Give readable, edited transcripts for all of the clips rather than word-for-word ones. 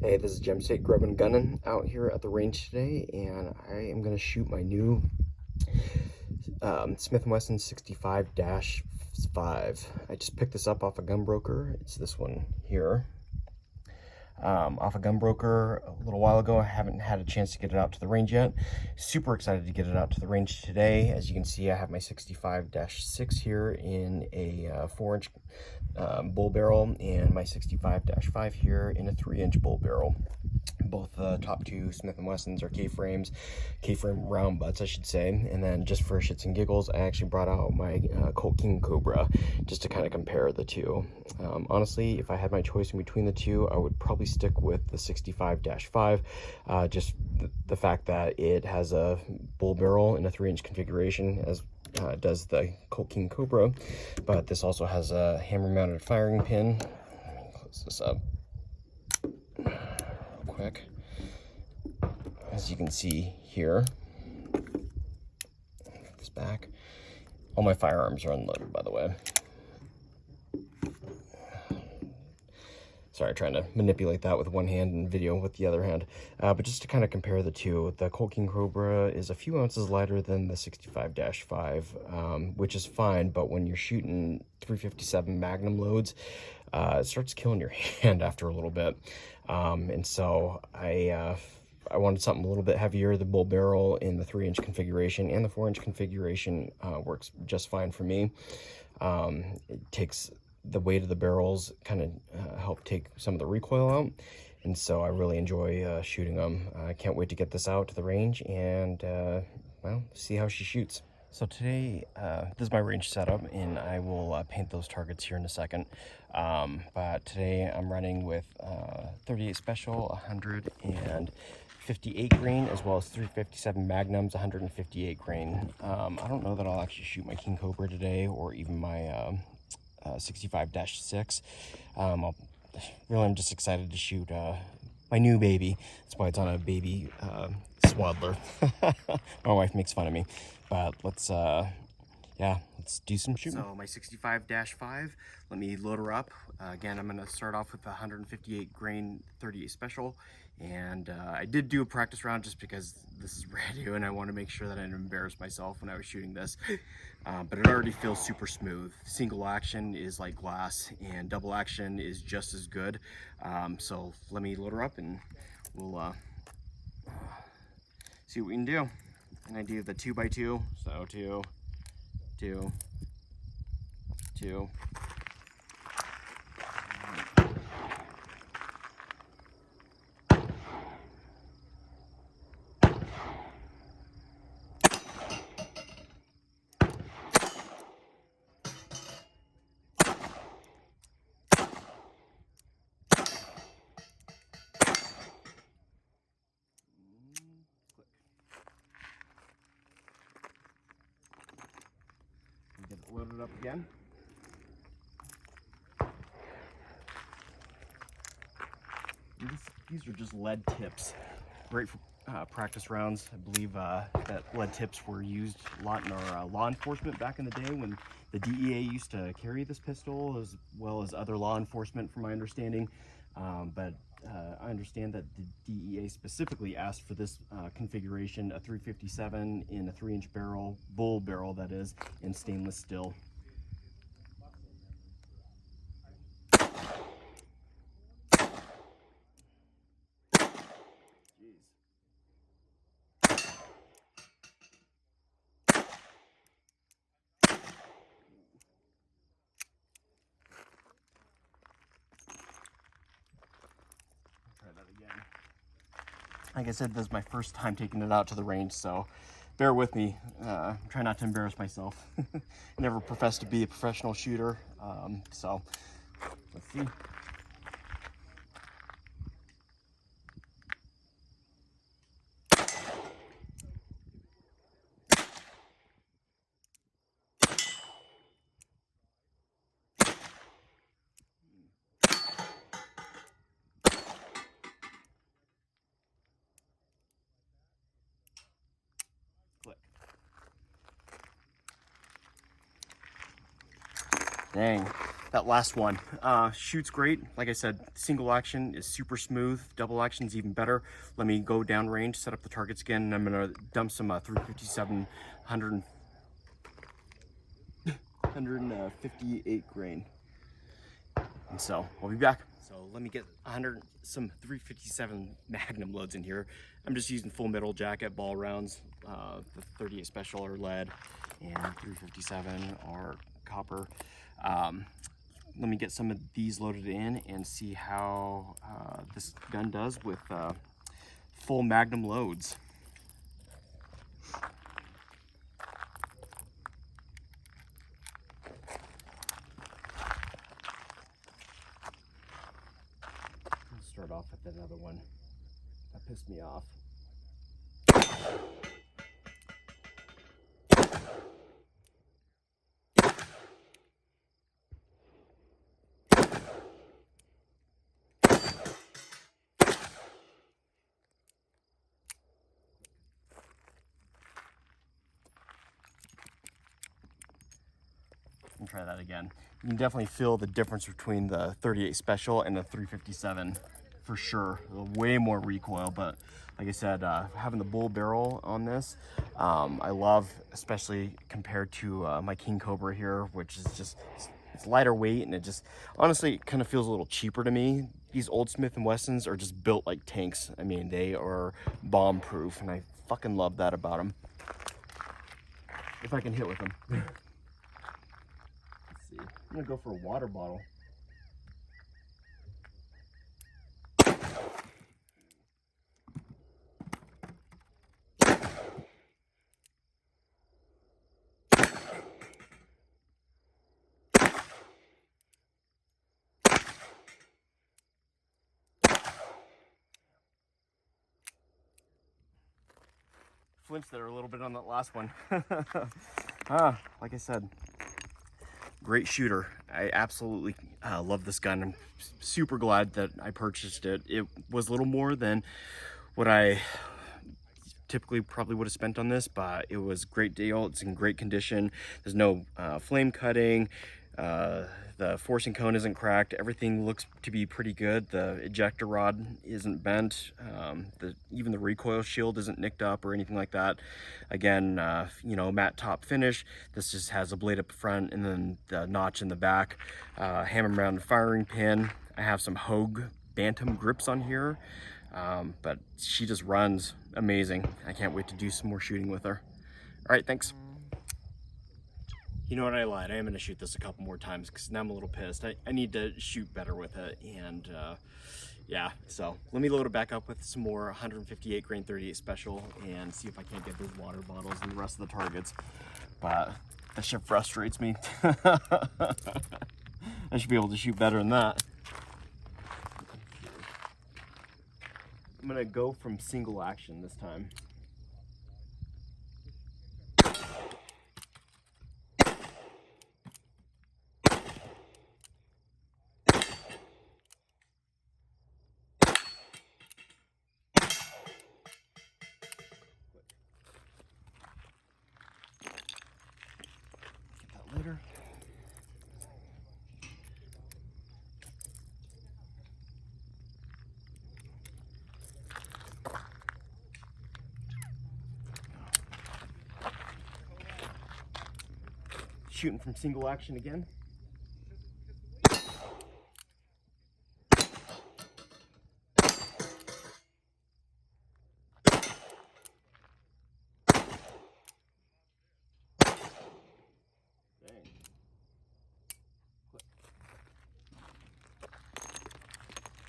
Hey, this is Gem State Grubbin Gunnin out here at the range today, and I am going to shoot my new Smith Wesson 65-5. I just picked this up off a gun broker. It's this one here. Off a gun broker a little while ago. I haven't had a chance to get it out to the range yet. Super excited to get it out to the range today. As you can see, I have my 65-6 here in a 4-inch bull barrel, and my 65-5 here in a 3-inch bull barrel. Both the top two Smith & Wessons are K-frame round butts, I should say. And then just for shits and giggles, I actually brought out my Colt King Cobra just to kind of compare the two. Honestly, if I had my choice in between the two, I would probably stick with the 65-5. Just the fact that it has a bull barrel in a 3-inch configuration, as does the Colt King Cobra, but this also has a hammer mounted firing pin. Let me close this up real quick. As you can see here, this back, all my firearms are unloaded, by the way. Sorry, trying to manipulate that with one hand and video with the other hand. But just to kind of compare the two, the Colt King Cobra is a few ounces lighter than the 65-5, which is fine, but when you're shooting 357 Magnum loads, it starts killing your hand after a little bit. And so I wanted something a little bit heavier. The bull barrel in the 3-inch configuration and the 4-inch configuration works just fine for me. It takes the weight of the barrels, kind of help take some of the recoil out, and so I really enjoy shooting them. I can't wait to get this out to the range and well, see how she shoots. So today, this is my range setup, and I will paint those targets here in a second. But today I'm running with 38 Special, 158 grain, as well as 357 Magnums, 158 grain. I don't know that I'll actually shoot my King Cobra today, or even my 65-6. I'm just excited to shoot my new baby. That's why it's on a baby swaddler. My wife makes fun of me, but let's do some shooting. So my 65-5, let me load her up. Again, I'm going to start off with the 158 grain 38 Special, and I did do a practice round just because this is brand new and I want to make sure that I didn't embarrass myself when I was shooting this. But it already feels super smooth. Single action is like glass, and double action is just as good. So let me load her up and we'll see what we can do. And I do the 2x2, so 2, 2, 2. Get it loaded up again. These are just lead tips. Great for practice rounds. I believe that lead tips were used a lot in our law enforcement back in the day when the DEA used to carry this pistol, as well as other law enforcement, from my understanding. But I understand that the DEA specifically asked for this configuration, a 357 in a 3-inch barrel, bull barrel that is, in stainless steel. Try that again. Like I said, this is my first time taking it out to the range, so bear with me. Try not to embarrass myself. I never professed to be a professional shooter, so let's see. Click. Dang. that last one. Shoots great. Like I said, single action is super smooth. Double action is even better. Let me go down range, set up the targets again, and I'm gonna dump some 357 158 grain. And so I'll be back. So let me get some 357 Magnum loads in here. I'm just using full metal jacket ball rounds. The 38 special are lead and 357 are copper. Let me get some of these loaded in and see how this gun does with full Magnum loads. Let's start off with another one. That pissed me off. And try that again. You can definitely feel the difference between the 38 special and the 357 for sure. Way more recoil, but like I said, having the bull barrel on this, I love, especially compared to my King Cobra here, which is just, it's lighter weight, and it just, honestly, it kind of feels a little cheaper to me. These old Smith & Wessons are just built like tanks. I mean, they are bomb proof, and I fucking love that about them. If I can hit with them. I'm gonna go for a water bottle. Flinched there a little bit on that last one. Like I said, great shooter. I absolutely love this gun. I'm super glad that I purchased it. It was a little more than what I typically probably would have spent on this, but it was a great deal. It's in great condition. There's no flame cutting. The forcing cone isn't cracked. Everything looks to be pretty good. The ejector rod isn't bent. Even the recoil shield isn't nicked up or anything like that. Again, you know, matte top finish. This just has a blade up front and then the notch in the back. Hammer mounted firing pin. I have some Hogue Bantam grips on here, but she just runs amazing. I can't wait to do some more shooting with her. All right, thanks. You know what, I lied. I am gonna shoot this a couple more times because now I'm a little pissed. I need to shoot better with it, and yeah, so let me load it back up with some more 158 grain 38 special and see if I can't get those water bottles and the rest of the targets. But that shit frustrates me. I should be able to shoot better than that. I'm gonna go from single action this time. Later. Shooting from single action again.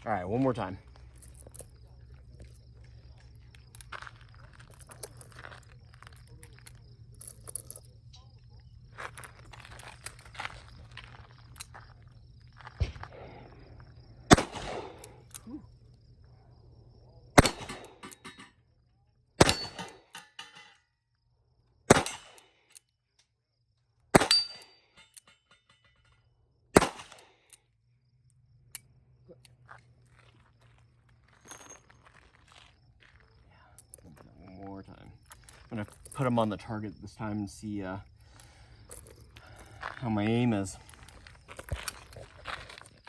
All right, one more time. One more time. I'm gonna put them on the target this time and see how my aim is.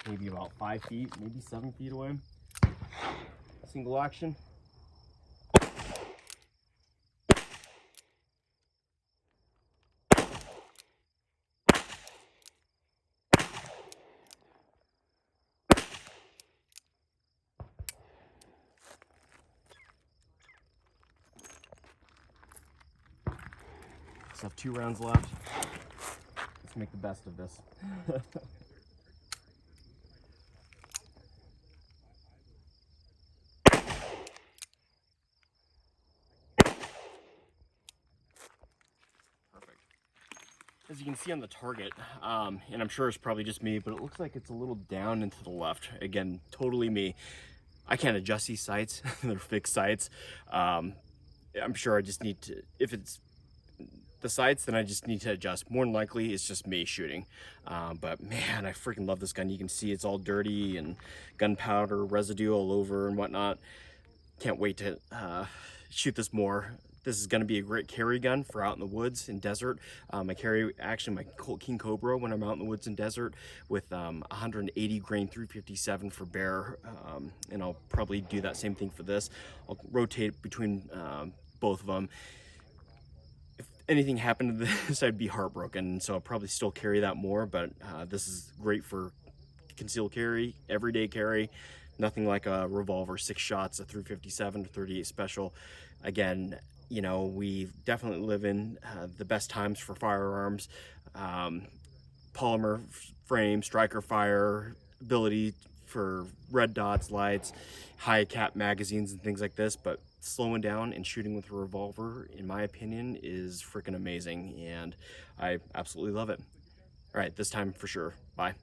maybe about 5 feet, maybe 7 feet away. Single action. Just have 2 rounds left. Let's make the best of this. Perfect. As you can see on the target, and I'm sure it's probably just me, but it looks like it's a little down and to the left. Again, totally me. I can't adjust these sights. They're fixed sights. I'm sure I just need to, if it's the sights, then I just need to adjust. More than likely, it's just me shooting. But man, I freaking love this gun. You can see it's all dirty and gunpowder residue all over and whatnot. Can't wait to shoot this more. This is going to be a great carry gun for out in the woods and desert. I carry actually my Colt King Cobra when I'm out in the woods and desert with 180 grain 357 for bear, and I'll probably do that same thing for this. I'll rotate between both of them. If anything happened to this, I'd be heartbroken, so I'll probably still carry that more, but this is great for concealed carry, everyday carry. Nothing like a revolver, 6 shots, a 357 or 38 special. Again, you know, we definitely live in the best times for firearms. Polymer frame, striker fire, ability for red dots, lights, high cap magazines and things like this, but slowing down and shooting with a revolver, in my opinion, is freaking amazing, and I absolutely love it. All right, this time for sure. Bye.